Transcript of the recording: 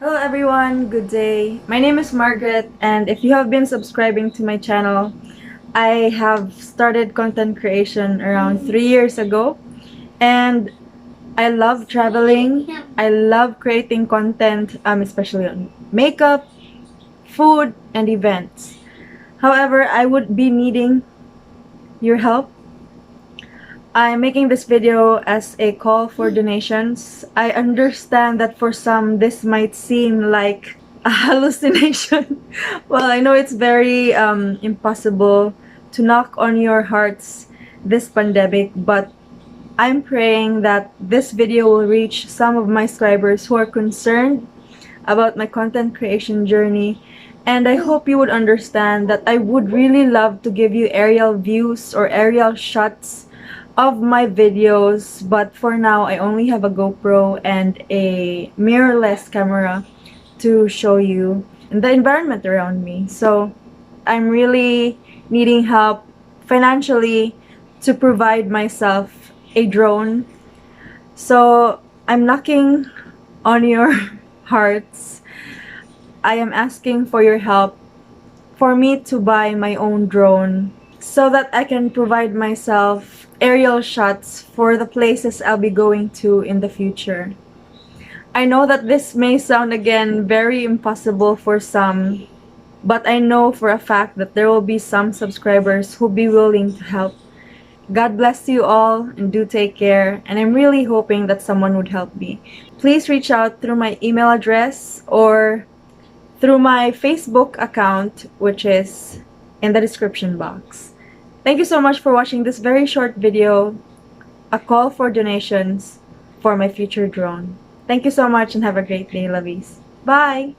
Hello everyone, good day. My name is Margaret, and if you have been subscribing to my channel, I have started content creation around 3 years ago, and I love traveling. I love creating content, especially on makeup, food, and events. However, I would be needing your help. I'm making this video as a call for donations. I understand that for some this might seem like a hallucination. Well, I know it's very impossible to knock on your hearts this pandemic, but I'm praying that this video will reach some of my subscribers who are concerned about my content creation journey. And I hope you would understand that I would really love to give you aerial views or aerial shots of my videos, but for now I only have a GoPro and a mirrorless camera to show you the environment around me. So I'm really needing help financially to provide myself a drone. So I'm knocking on your hearts. I am asking for your help for me to buy my own drone so that I can provide myself aerial shots for the places I'll be going to in the future. I know that this may sound again very impossible for some, but I know for a fact that there will be some subscribers who'll be willing to help. God bless you all and do take care, and I'm really hoping that someone would help me. Please reach out through my email address or through my Facebook account, which is in the description box. Thank you so much for watching this very short video, a call for donations for my future drone. Thank you so much and have a great day, lovies. Bye!